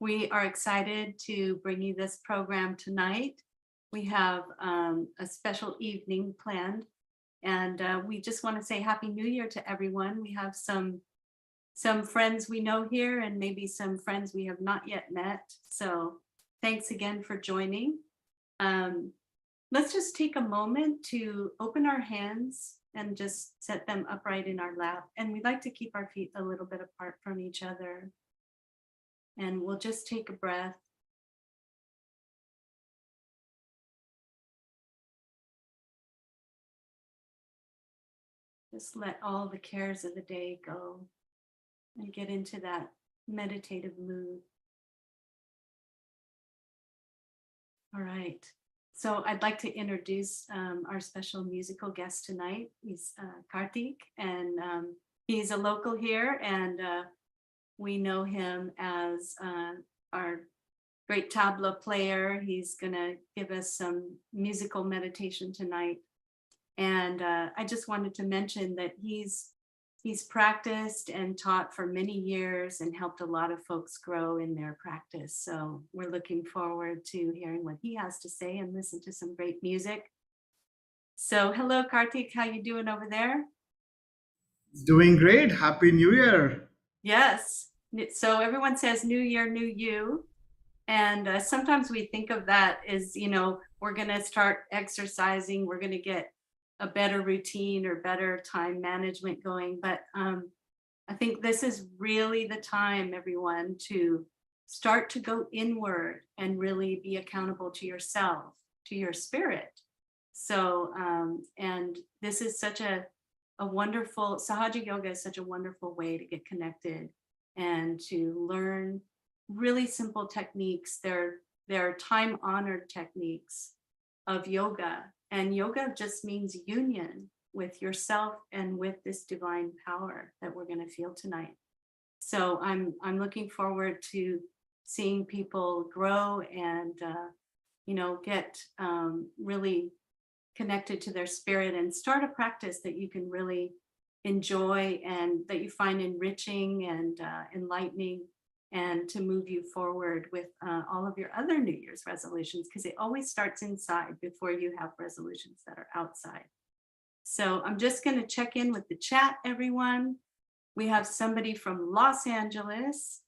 We are excited to bring you this program tonight. We have a special evening planned, and we just want to say Happy New Year to everyone. We have some friends we know here, and maybe some friends we have not yet met. So thanks again for joining. Um, let's just take a moment to open our hands and just set them upright in our lap. And we like to keep our feet a little bit apart from each other. And we'll just take a breath. Just let all the cares of the day go and get into that meditative mood. All right. So I'd like to introduce our special musical guest tonight. He's Karthik, and he's a local here, and we know him as our great tabla player. He's going to give us some musical meditation tonight. And I just wanted to mention that he's practiced and taught for many years and helped a lot of folks grow in their practice. So we're looking forward to hearing what he has to say and listen to some great music. So hello, Karthik, how you doing over there? Doing great. Happy New Year. Yes. So everyone says New Year, New You. And sometimes we think of that as, we're going to start exercising, we're going to get a better routine or better time management going. But I think this is really the time, everyone, to start to go inward and really be accountable to yourself, to your spirit. So, and this is such a wonderful, Sahaja Yoga is such a wonderful way to get connected and to learn really simple techniques. They're time-honored techniques of yoga. And yoga just means union with yourself and with this divine power that we're going to feel tonight. So I'm looking forward to seeing people grow and get really connected to their spirit and start a practice that you can really enjoy and that you find enriching and enlightening, and to move you forward with all of your other New Year's resolutions, because it always starts inside before you have resolutions that are outside. So I'm just going to check in with the chat, everyone. We have somebody from Los Angeles,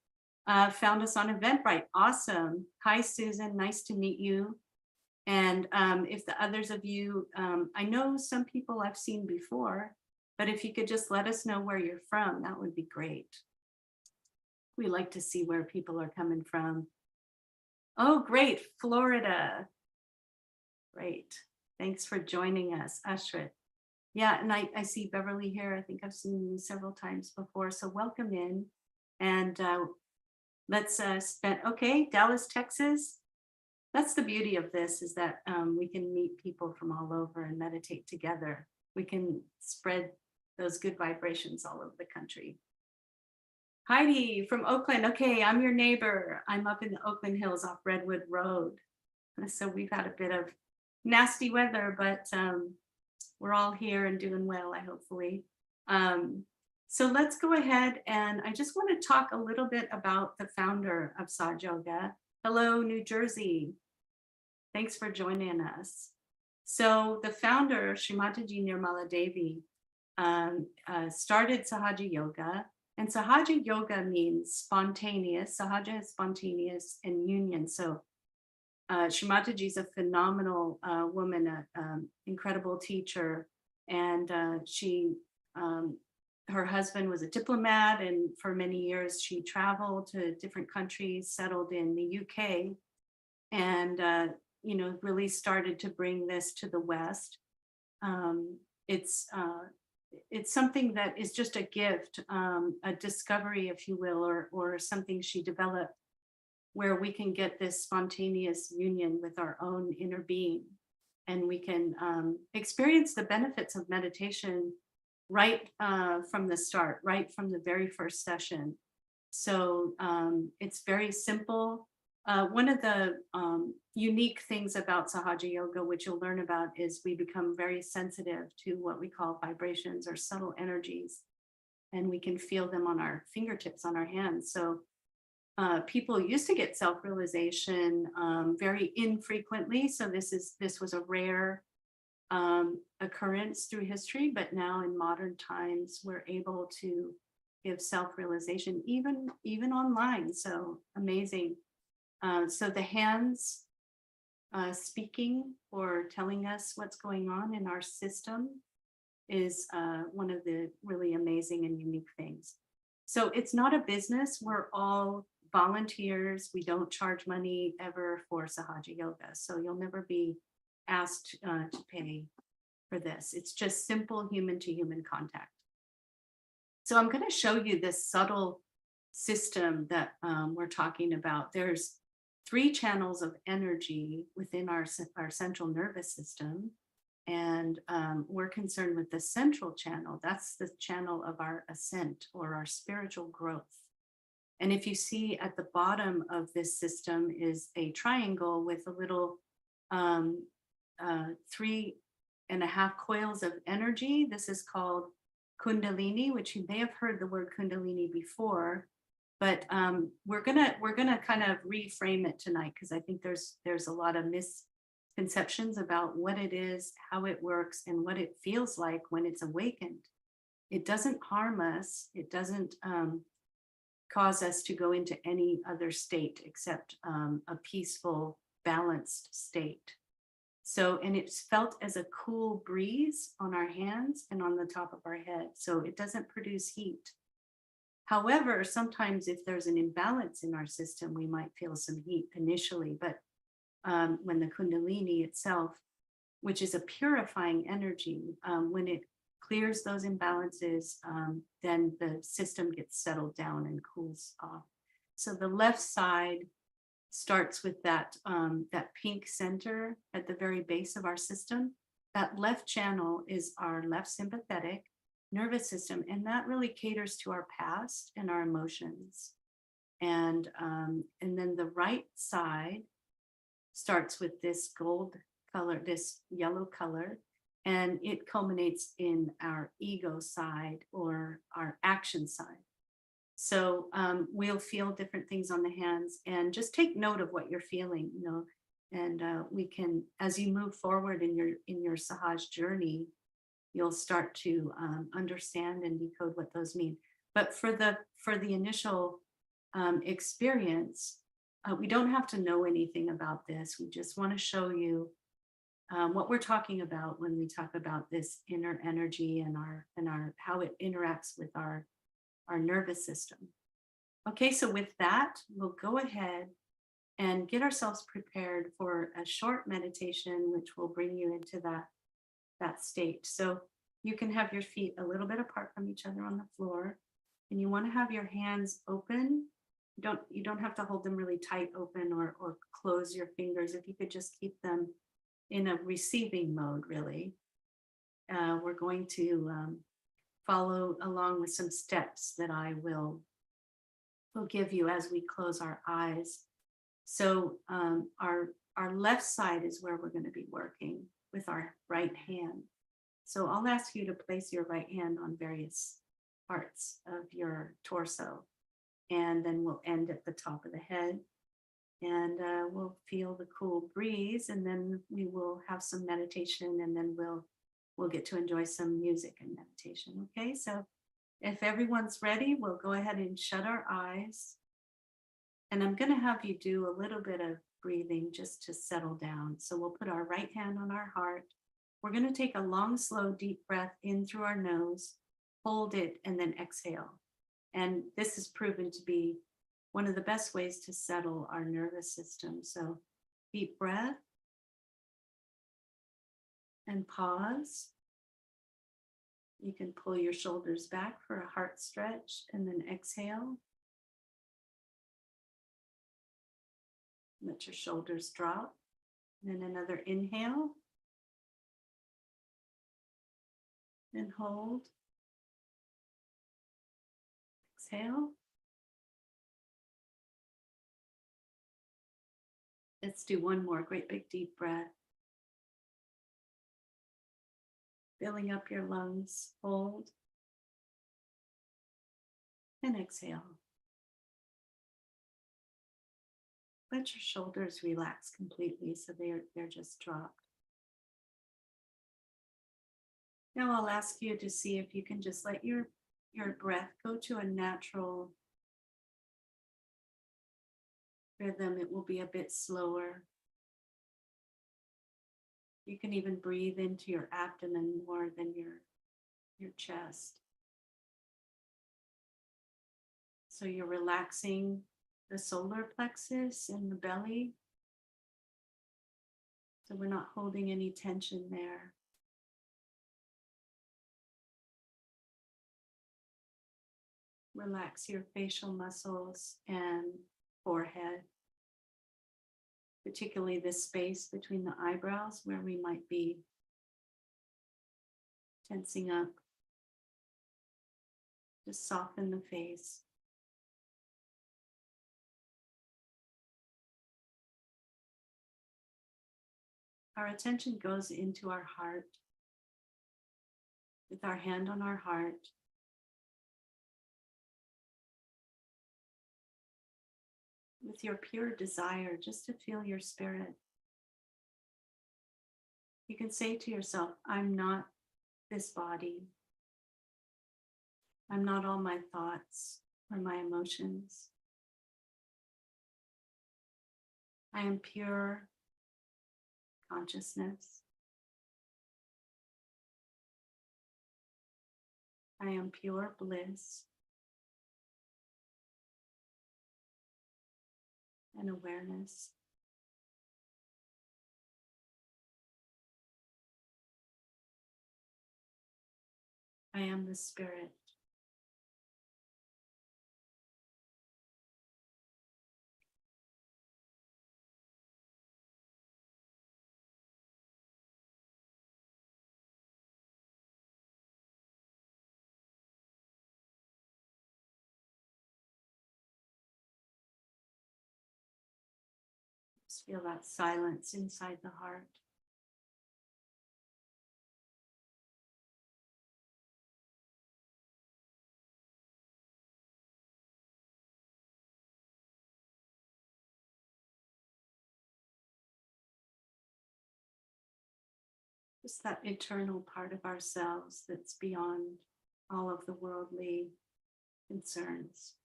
found us on Eventbrite. Awesome. Hi, Susan. Nice to meet you. And if the others of you, I know some people I've seen before, but if you could just let us know where you're from, that would be great. We like to see where people are coming from. Oh, great, Florida. Great. Thanks for joining us, Ashrit. Yeah, and I see Beverly here. I think I've seen you several times before. So welcome in. And let's spend, okay, Dallas, Texas. That's the beauty of this, is that we can meet people from all over and meditate together. We can spread those good vibrations all over the country. Heidi from Oakland. Okay, I'm your neighbor. I'm up in the Oakland Hills off Redwood Road. So we've had a bit of nasty weather, but we're all here and doing well, hopefully. So let's go ahead, and I just want to talk a little bit about the founder of Sahaja Yoga. Hello, New Jersey. Thanks for joining us. So the founder, Srimataji Nirmala Devi, started Sahaja Yoga. And Sahaja Yoga means spontaneous. Sahaja is spontaneous and union. So Srimataji is a phenomenal woman, an incredible teacher. And her husband was a diplomat. And for many years, she traveled to different countries, settled in the UK, and really started to bring this to the West. It's something that is just a gift, a discovery, if you will, or something she developed, where we can get this spontaneous union with our own inner being, and we can experience the benefits of meditation right from the start, right from the very first session. So it's very simple. One of the unique things about Sahaja Yoga, which you'll learn about, is we become very sensitive to what we call vibrations or subtle energies, and we can feel them on our fingertips, on our hands. So people used to get self-realization very infrequently. So this was a rare occurrence through history, but now in modern times, we're able to give self-realization even online. So amazing. So the hands speaking or telling us what's going on in our system is one of the really amazing and unique things. So it's not a business. We're all volunteers. We don't charge money ever for Sahaja Yoga. So you'll never be asked to pay for this. It's just simple human to human contact. So I'm going to show you this subtle system that we're talking about. There's 3 channels of energy within our central nervous system. And we're concerned with the central channel. That's the channel of our ascent or our spiritual growth. And if you see at the bottom of this system is a triangle with a little 3.5 coils of energy. This is called Kundalini, which you may have heard the word Kundalini before, but we're gonna kind of reframe it tonight because I think there's a lot of misconceptions about what it is, how it works, and what it feels like when it's awakened. It doesn't harm us. It doesn't cause us to go into any other state except a peaceful, balanced state. So, and it's felt as a cool breeze on our hands and on the top of our head. So it doesn't produce heat. However, sometimes if there's an imbalance in our system, we might feel some heat initially, but when the Kundalini itself, which is a purifying energy, when it clears those imbalances, then the system gets settled down and cools off. So the left side starts with that pink center at the very base of our system. That left channel is our left sympathetic nervous system, and that really caters to our past and our emotions. And then the right side starts with this gold color, this yellow color, and it culminates in our ego side or our action side. So we'll feel different things on the hands, and just take note of what you're feeling, and we can, as you move forward in your Sahaj journey, you'll start to understand and decode what those mean. But for the initial experience, we don't have to know anything about this. We just want to show you what we're talking about when we talk about this inner energy and our how it interacts with our nervous system. Okay, so with that, we'll go ahead and get ourselves prepared for a short meditation, which will bring you into that state. So you can have your feet a little bit apart from each other on the floor, and you want to have your hands open. You don't have to hold them really tight open or close your fingers. If you could just keep them in a receiving mode, really. We're going to follow along with some steps that I will give you as we close our eyes. So our left side is where we're going to be working with our right hand. So I'll ask you to place your right hand on various parts of your torso, and then we'll end at the top of the head, and we'll feel the cool breeze, and then we will have some meditation, and then we'll get to enjoy some music and meditation. Okay, so if everyone's ready, we'll go ahead and shut our eyes. And I'm going to have you do a little bit of breathing just to settle down. So we'll put our right hand on our heart. We're going to take a long, slow, deep breath in through our nose, hold it, and then exhale. And this is proven to be one of the best ways to settle our nervous system. So deep breath and pause. You can pull your shoulders back for a heart stretch and then exhale. Let your shoulders drop. And then another inhale. And hold. Exhale. Let's do one more great big deep breath. Filling up your lungs, hold, and exhale. let your shoulders relax completely so they're just dropped. Now I'll ask you to see if you can just let your breath go to a natural rhythm. It will be a bit slower. You can even breathe into your abdomen more than your chest. So you're relaxing the solar plexus and the belly. So we're not holding any tension there. Relax your facial muscles and forehead, particularly this space between the eyebrows where we might be tensing up. Just soften the face. Our attention goes into our heart. With our hand on our heart, with your pure desire just to feel your spirit. You can say to yourself, I'm not this body. I'm not all my thoughts or my emotions. I am pure consciousness. I am pure bliss and awareness. I am the spirit. Just feel that silence inside the heart. Just that eternal part of ourselves that's beyond all of the worldly concerns.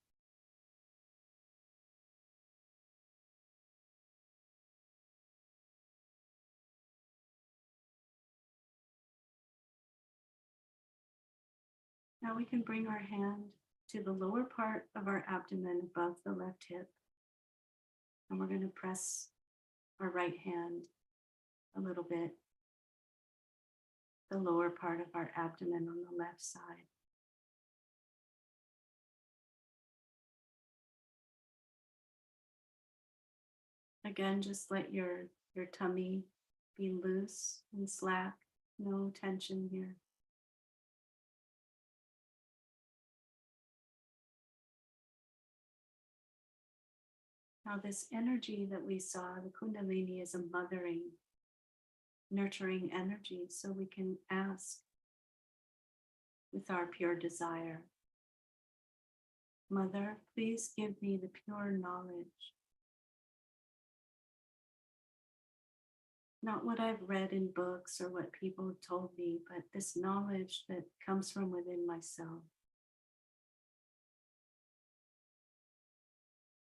Now we can bring our hand to the lower part of our abdomen above the left hip. And we're going to press our right hand a little bit, the lower part of our abdomen on the left side. Again, just let your tummy be loose and slack, no tension here. Now this energy that we saw, the Kundalini, is a mothering, nurturing energy, so we can ask with our pure desire, Mother, please give me the pure knowledge. Not what I've read in books or what people have told me, but this knowledge that comes from within myself.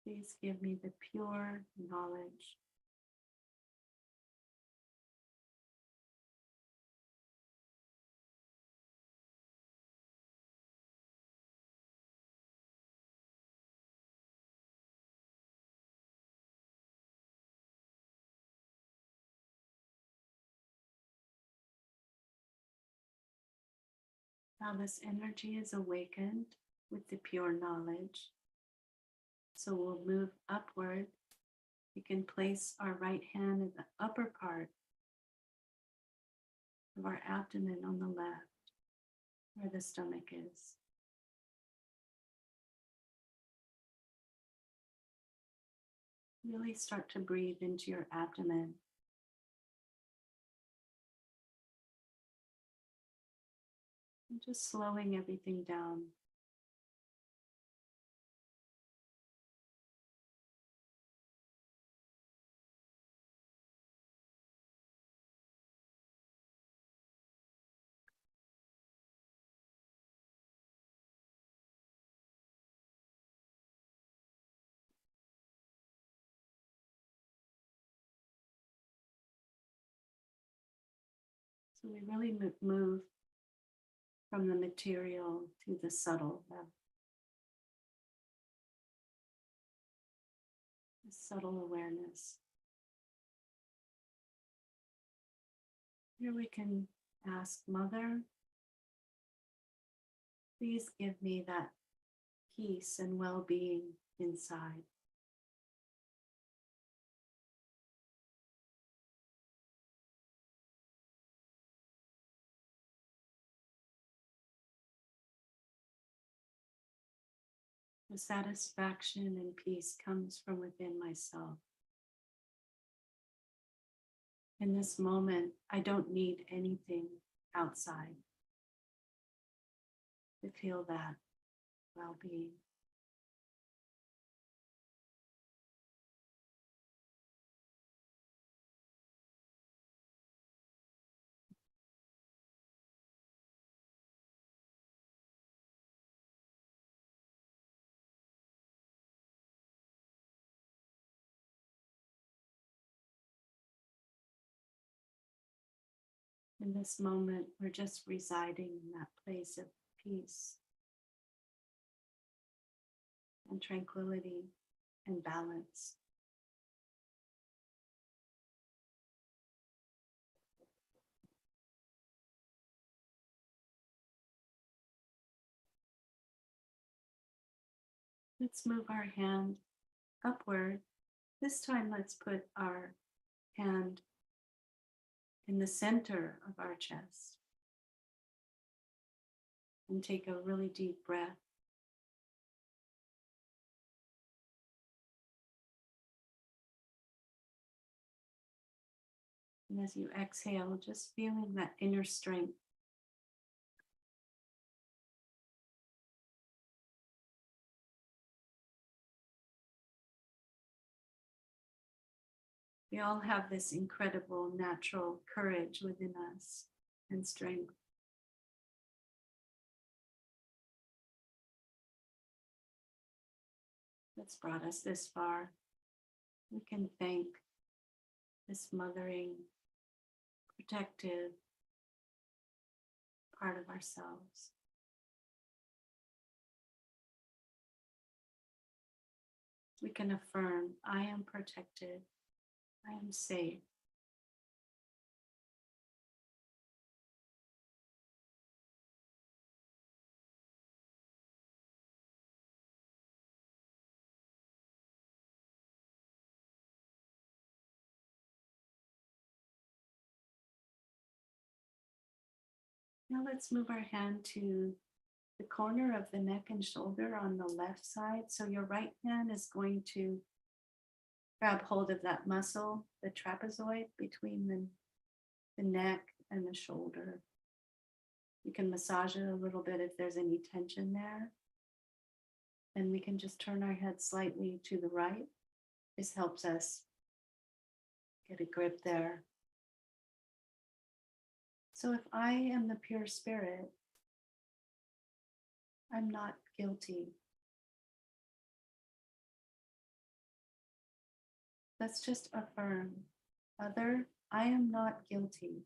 Please give me the pure knowledge. Now this energy is awakened with the pure knowledge. So we'll move upward. We can place our right hand in the upper part of our abdomen on the left, where the stomach is. Really start to breathe into your abdomen. And just slowing everything down. So we really move from the material to the subtle level, the subtle awareness. Here we can ask, Mother, please give me that peace and well-being inside. The satisfaction and peace comes from within myself. In this moment, I don't need anything outside to feel that well-being. In this moment, we're just residing in that place of peace and tranquility and balance. Let's move our hand upward. This time, let's put our hand in the center of our chest and take a really deep breath. And as you exhale, just feeling that inner strength. We all have this incredible natural courage within us and strength. That's brought us this far. We can thank this mothering, protective part of ourselves. We can affirm, I am protected, I am safe. Now let's move our hand to the corner of the neck and shoulder on the left side. So your right hand is going to grab hold of that muscle, the trapezoid between the neck and the shoulder. You can massage it a little bit if there's any tension there. And we can just turn our head slightly to the right. This helps us get a grip there. So if I am the pure spirit, I'm not guilty. Let's just affirm, Mother, I am not guilty.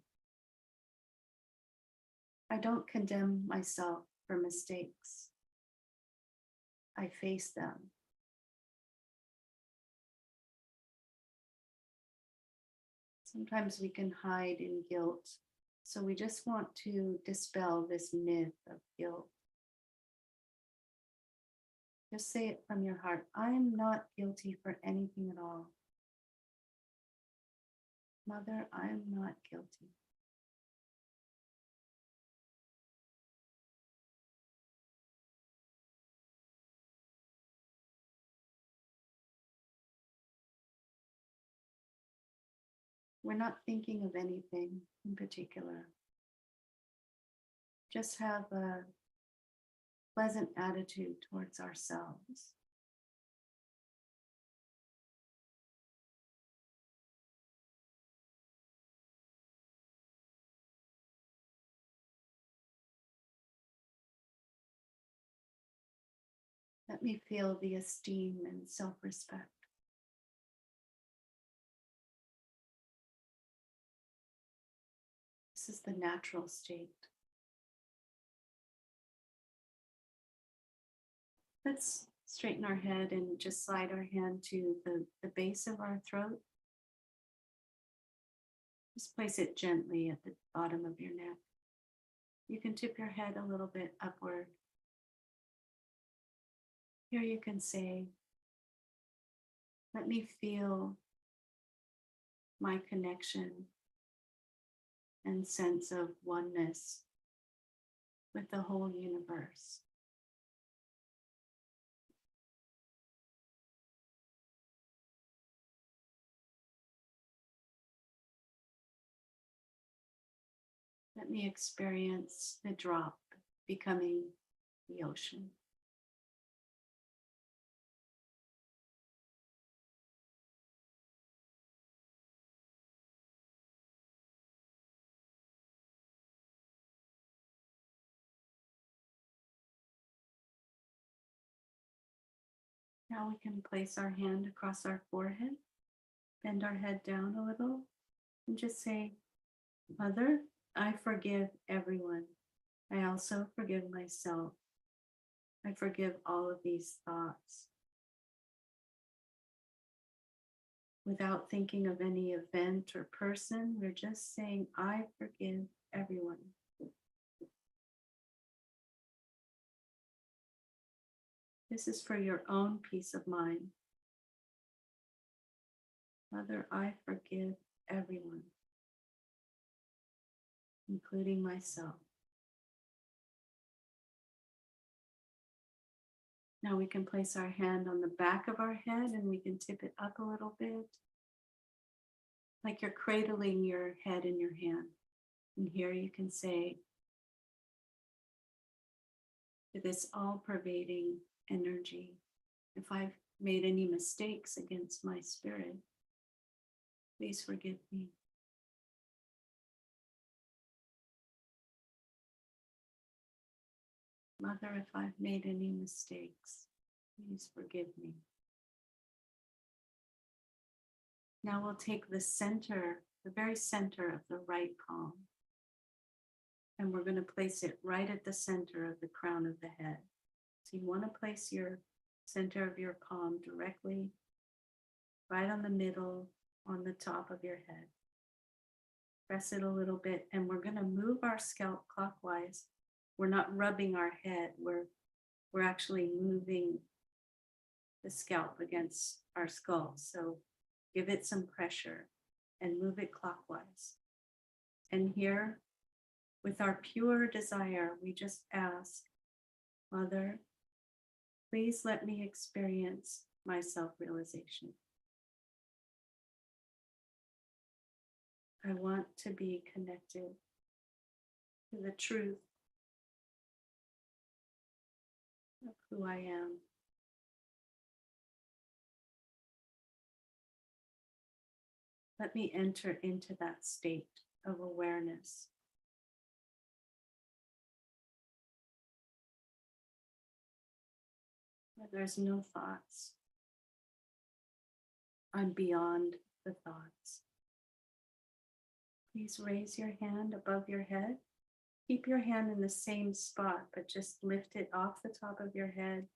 I don't condemn myself for mistakes. I face them. Sometimes we can hide in guilt. So we just want to dispel this myth of guilt. Just say it from your heart. I am not guilty for anything at all. Mother, I am not guilty. We're not thinking of anything in particular. Just have a pleasant attitude towards ourselves. Let me feel the esteem and self-respect. This is the natural state. Let's straighten our head and just slide our hand to the base of our throat. Just place it gently at the bottom of your neck. You can tip your head a little bit upward. Here you can say, let me feel my connection and sense of oneness with the whole universe. Let me experience the drop becoming the ocean. Now we can place our hand across our forehead, bend our head down a little, and just say, Mother, I forgive everyone. I also forgive myself. I forgive all of these thoughts. Without thinking of any event or person, we're just saying, I forgive everyone. This is for your own peace of mind. Mother, I forgive everyone, including myself. Now we can place our hand on the back of our head and we can tip it up a little bit, like you're cradling your head in your hand. And here you can say, to this all-pervading energy, if I've made any mistakes against my spirit, please forgive me. Mother, if I've made any mistakes, please forgive me. Now we'll take the center, the very center of the right palm, and we're going to place it right at the center of the crown of the head. So you want to place your center of your palm directly right on the middle, on the top of your head. Press it a little bit, and we're going to move our scalp clockwise. We're not rubbing our head, we're actually moving the scalp against our skull. So give it some pressure and move it clockwise. And here, with our pure desire, we just ask, Mother, please let me experience my self-realization. I want to be connected to the truth of who I am. Let me enter into that state of awareness. Where there's no thoughts. I'm beyond the thoughts. Please raise your hand above your head. Keep your hand in the same spot, but just lift it off the top of your head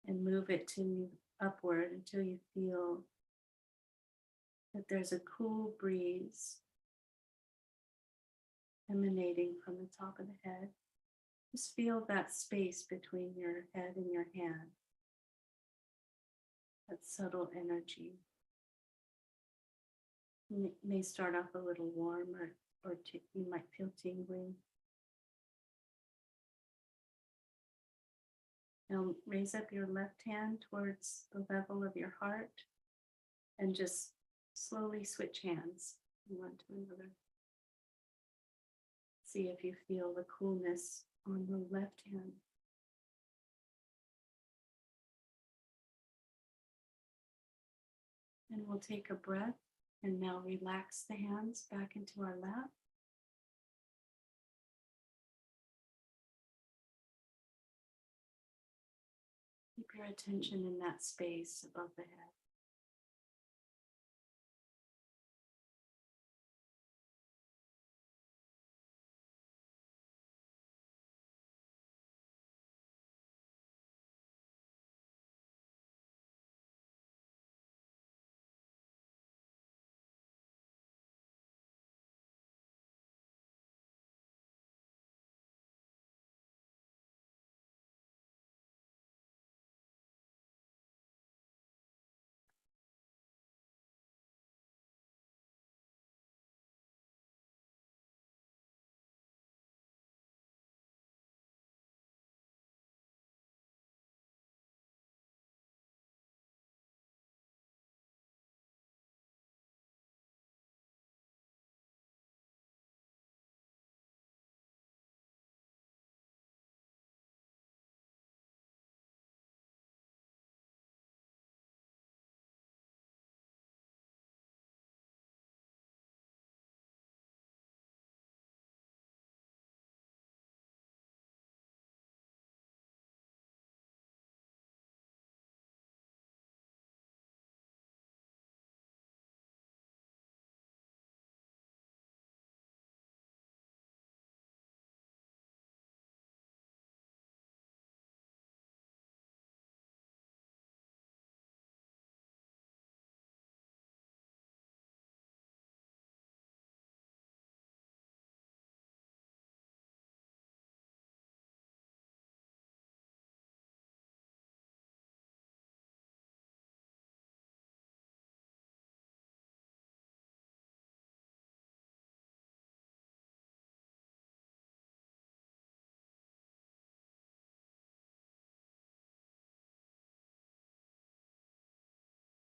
and move it to upward until you feel that there's a cool breeze emanating from the top of the head. Just feel that space between your head and your hand, that subtle energy. It may start off a little warm or you might feel tingling. Now raise up your left hand towards the level of your heart and just slowly switch hands from one to another. See if you feel the coolness on the left hand. And we'll take a breath and now relax the hands back into our lap. Keep your attention in that space above the head.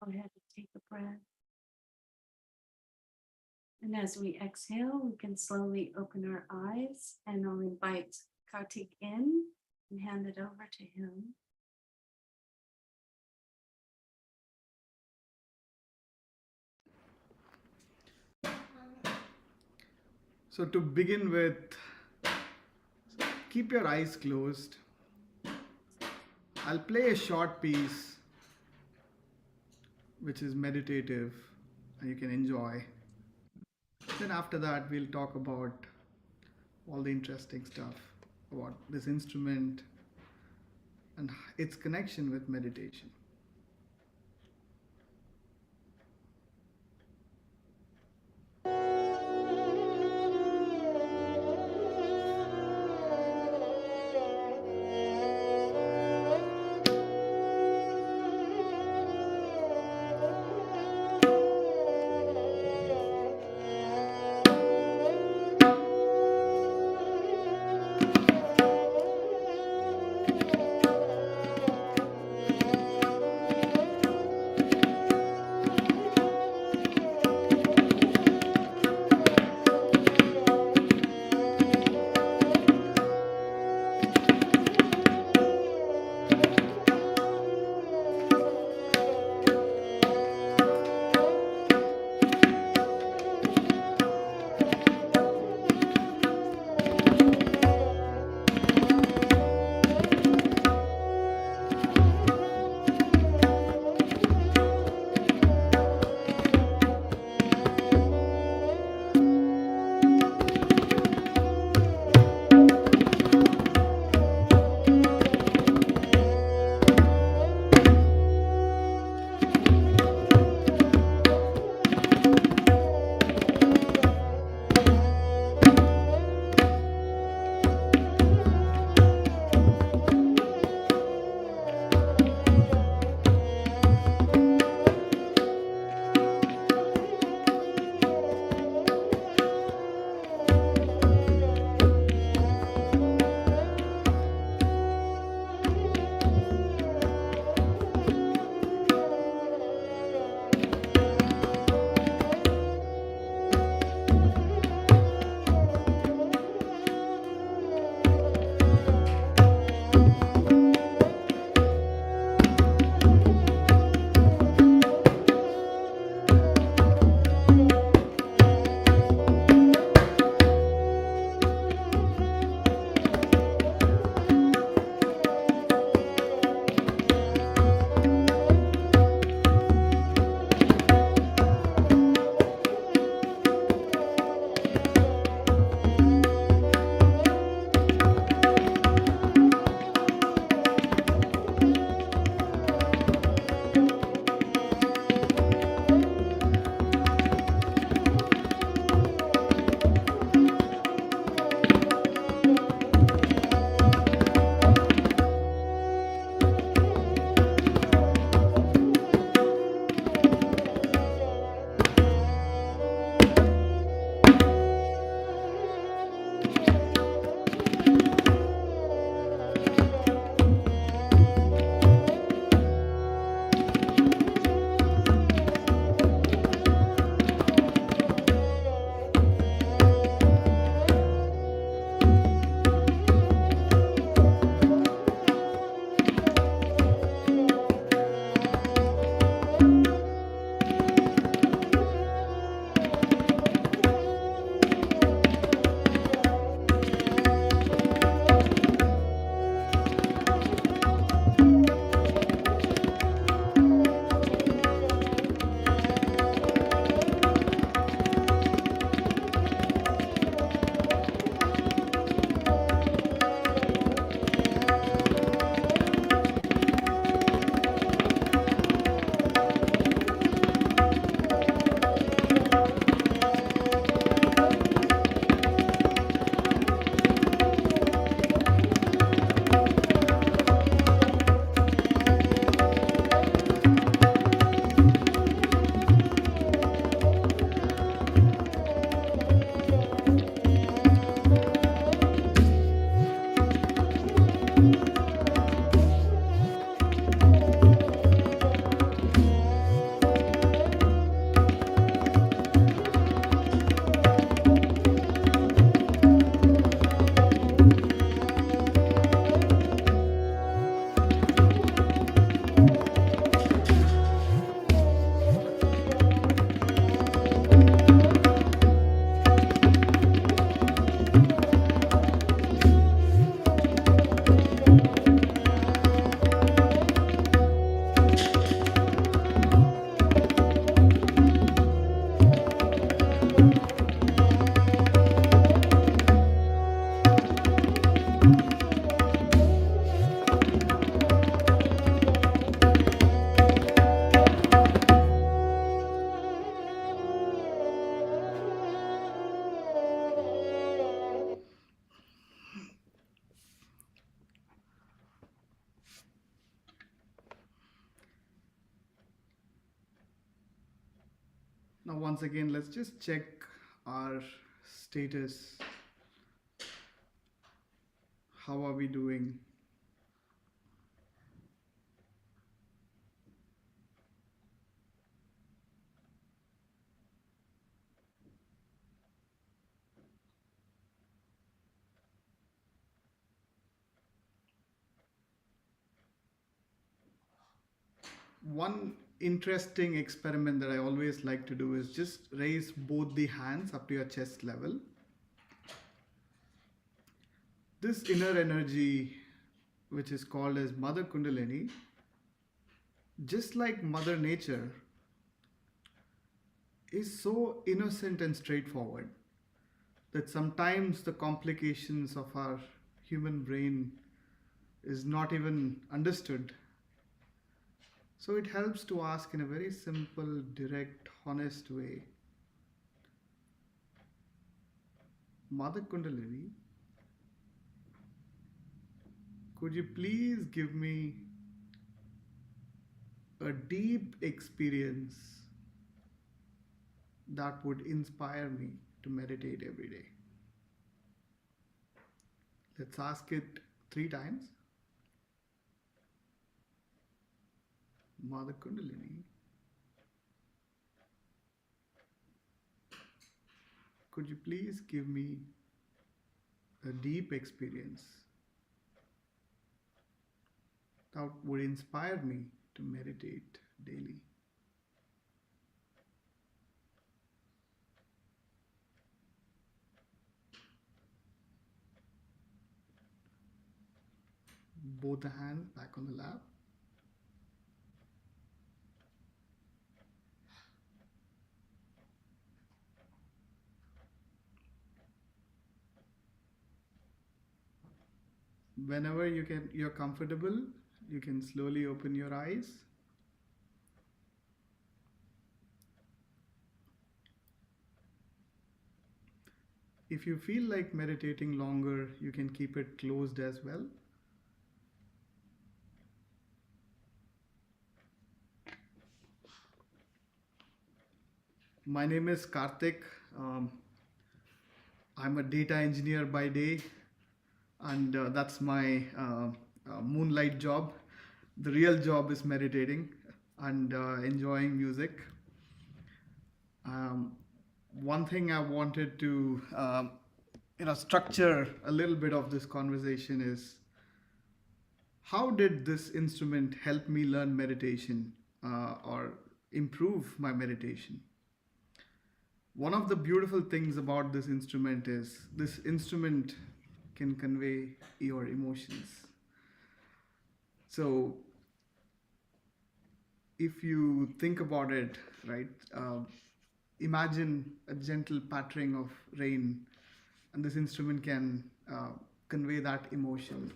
Go ahead and take a breath. And as we exhale, we can slowly open our eyes, and I'll invite Karthik in and hand it over to him. So, to begin with, keep your eyes closed. I'll play a short piece which is meditative and you can enjoy. Then, after that, we'll talk about all the interesting stuff about this instrument and its connection with meditation. Now, once again, let's just check our status. How are we doing? One interesting experiment that I always like to do is just raise both the hands up to your chest level. This inner energy, which is called as Mother Kundalini, just like Mother Nature, is so innocent and straightforward that sometimes the complications of our human brain is not even understood. So it helps to ask in a very simple, direct, honest way, Mother Kundalini, could you please give me a deep experience that would inspire me to meditate every day? Let's ask it 3 times. Mother Kundalini, could you please give me a deep experience that would inspire me to meditate daily? Both the hands back on the lap. Whenever you're comfortable, you can slowly open your eyes. If you feel like meditating longer, you can keep it closed as well. My name is Karthik. I'm a data engineer by day, and that's my moonlight job. The real job is meditating and enjoying music. One thing I wanted to structure a little bit of this conversation is, how did this instrument help me learn meditation or improve my meditation? One of the beautiful things about this instrument is this instrument can convey your emotions. So if you think about it, right, imagine a gentle pattering of rain, and this instrument can convey that emotion.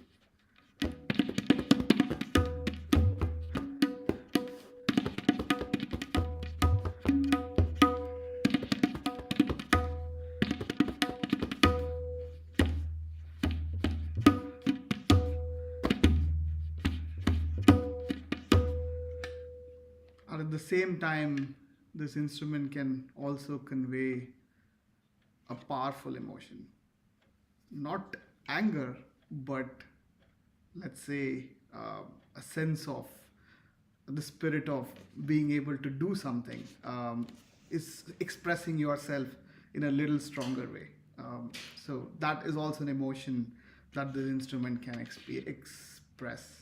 And at the same time, this instrument can also convey a powerful emotion. Not anger, but let's say a sense of the spirit of being able to do something, is expressing yourself in a little stronger way. So that is also an emotion that this instrument can express.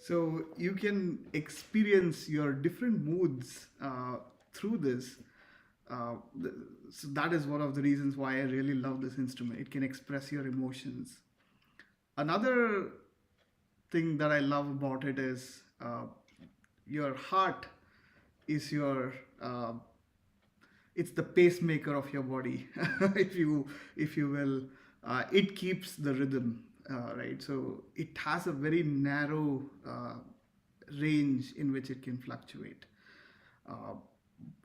So you can experience your different moods through this. So that is one of the reasons why I really love this instrument. It can express your emotions. Another thing that I love about it is your heart is your it's the pacemaker of your body, if you will. It keeps the rhythm, right? So it has a very narrow range in which it can fluctuate. Uh,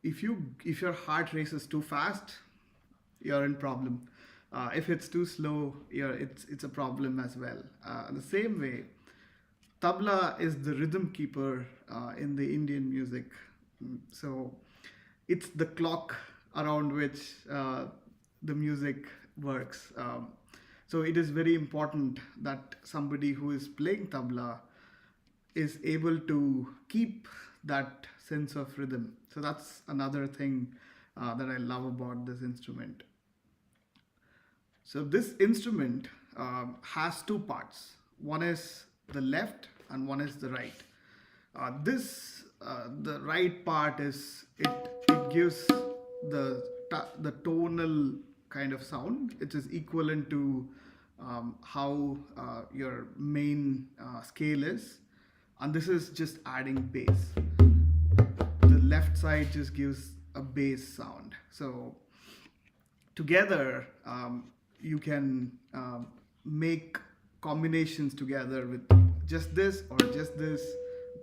if your heart races too fast, you're in problem. If it's too slow, it's a problem as well. The same way, tabla is the rhythm keeper in the Indian music. So it's the clock around which the music works. So it is very important that somebody who is playing tabla is able to keep that sense of rhythm. So that's another thing that I love about this instrument. So this instrument has two parts. One is the left and one is the right. The right part is it gives the tonal kind of sound. It is equivalent to how your main scale is, and this is just adding bass. The left side just gives a bass sound. So together you can make combinations together with just this or just this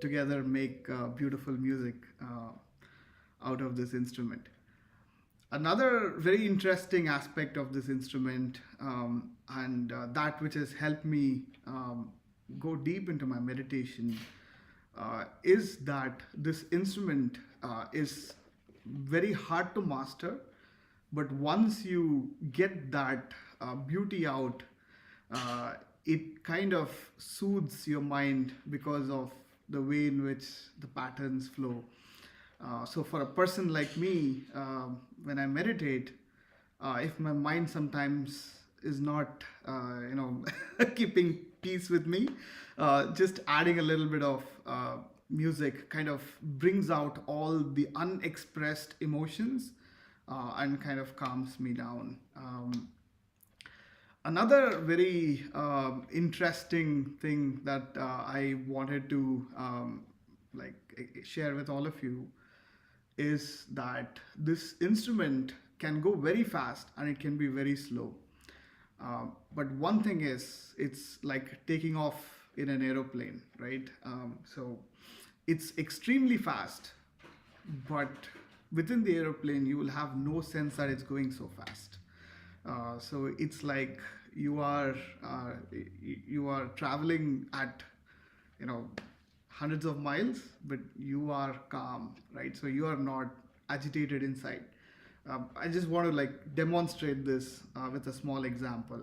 together, make beautiful music out of this instrument. Another very interesting aspect of this instrument, and that which has helped me go deep into my meditation, is that this instrument is very hard to master, but once you get that beauty out, it kind of soothes your mind because of the way in which the patterns flow. So for a person like me, when I meditate, if my mind sometimes is not, keeping peace with me, just adding a little bit of music kind of brings out all the unexpressed emotions and kind of calms me down. Another very interesting thing that I wanted to share with all of you is that this instrument can go very fast and it can be very slow. But one thing is, it's like taking off in an aeroplane, right? So it's extremely fast, but within the aeroplane, you will have no sense that it's going so fast. So it's like you are traveling at hundreds of miles, but you are calm, right? So you are not agitated inside. I just want to demonstrate this with a small example.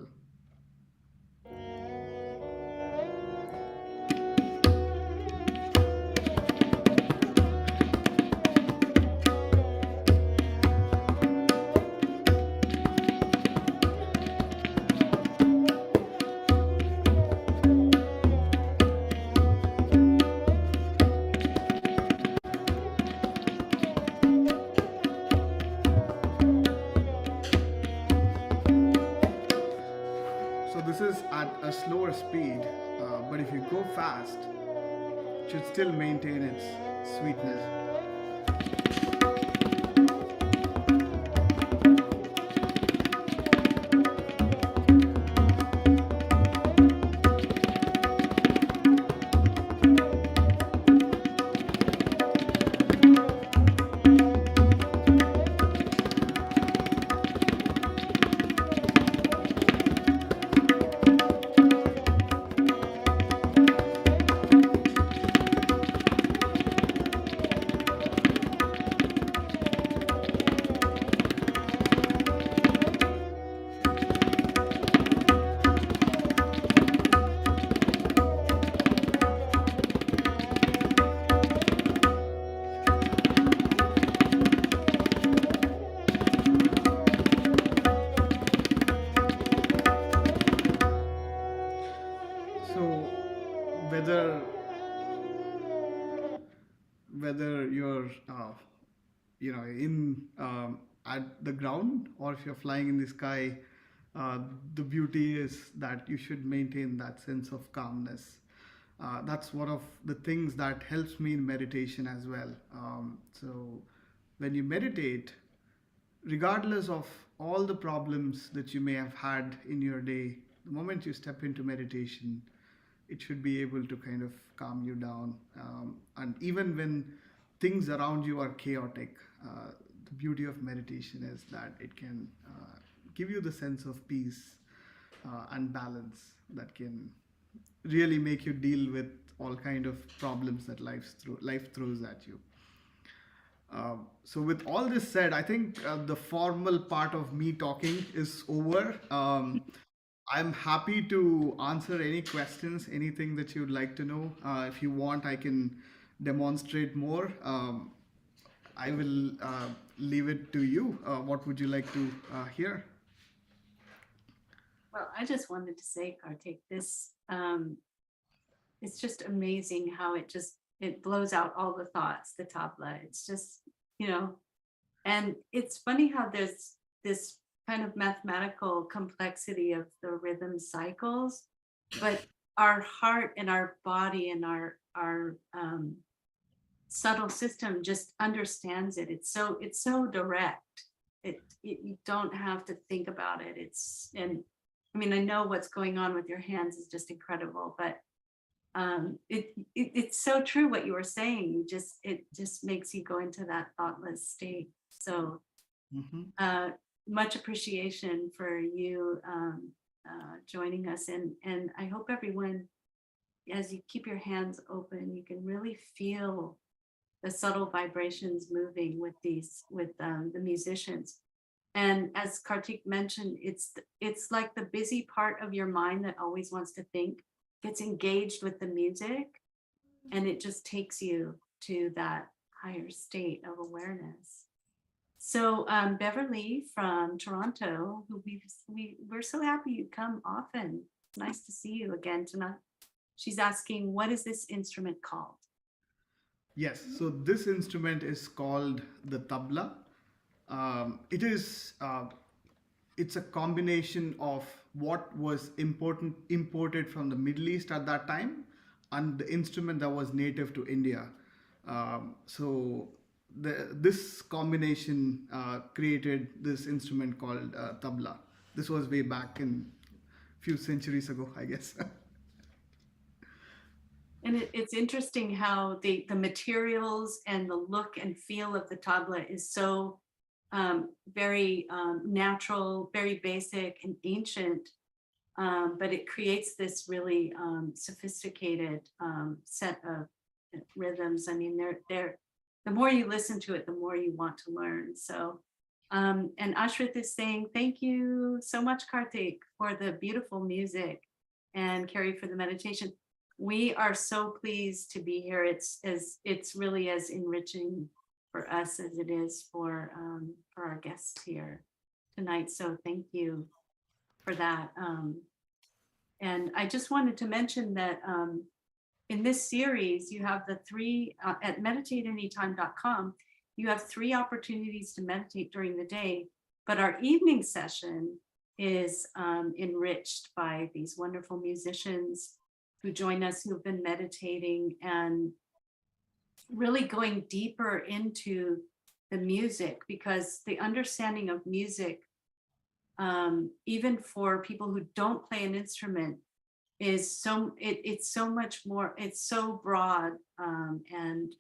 So this is at a slower speed, but if you go fast, it should still maintain its sweetness. So whether you're in at the ground or if you're flying in the sky, the beauty is that you should maintain that sense of calmness. That's one of the things that helps me in meditation as well. So when you meditate, regardless of all the problems that you may have had in your day, the moment you step into meditation, it should be able to kind of calm you down. And even when things around you are chaotic, the beauty of meditation is that it can give you the sense of peace and balance that can really make you deal with all kind of problems that life throws at you. So with all this said, I think the formal part of me talking is over. I'm happy to answer any questions, anything that you'd like to know. If you want, I can demonstrate more. I will leave it to you. What would you like to hear? Well, I just wanted to say, Karthik, this it's just amazing how it blows out all the thoughts, the tabla. It's just, you know, and it's funny how there's this kind of mathematical complexity of the rhythm cycles, but our heart and our body and our subtle system just understands it. It's so direct. You don't have to think about it. And I mean, I know what's going on with your hands is just incredible, but it's so true what you were saying. It just makes you go into that thoughtless state. So Hmm. uh, much appreciation for you joining us, and I hope everyone, as you keep your hands open, you can really feel the subtle vibrations moving with the musicians. And as Kartik mentioned, it's like the busy part of your mind that always wants to think gets engaged with the music, and it just takes you to that higher state of awareness. So Beverly from Toronto, who we're so happy you come often. Nice to see you again tonight. She's asking, what is this instrument called? Yes, so this instrument is called the tabla. It is it's a combination of what was imported from the Middle East at that time and the instrument that was native to India. So this combination created this instrument called tabla. This was way back in few centuries ago, I guess. And it's interesting how the materials and the look and feel of the tabla is so very natural, very basic and ancient, but it creates this really sophisticated set of rhythms. I mean, they're the more you listen to it, the more you want to learn. So, and Ashrith is saying, thank you so much, Karthik, for the beautiful music, and Carrie for the meditation. We are so pleased to be here. It's really as enriching for us as it is for our guests here tonight. So thank you for that. And I just wanted to mention that in this series, you have the three at meditateanytime.com. You have 3 opportunities to meditate during the day, but our evening session is enriched by these wonderful musicians who join us, who've been meditating and really going deeper into the music, because the understanding of music, even for people who don't play an instrument, is it's so much more, it's so broad, and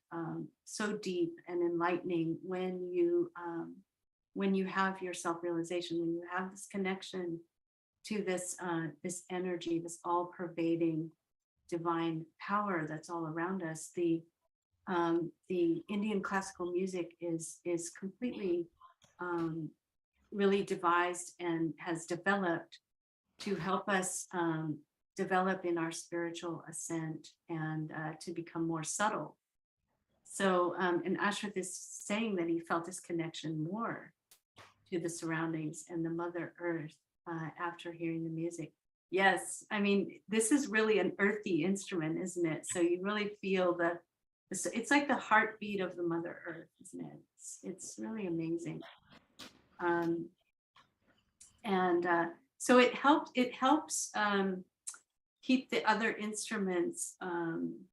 so deep and enlightening when you have your self-realization, when you have this connection to this energy, this all-pervading divine power that's all around us. The Indian classical music is completely really devised and has developed to help us develop in our spiritual ascent and to become more subtle. So, and Ashraf is saying that he felt his connection more to the surroundings and the Mother Earth after hearing the music. Yes, I mean, this is really an earthy instrument, isn't it? So you really feel it's like the heartbeat of the Mother Earth, isn't it? It's really amazing. Um, and so it helps keep the other instruments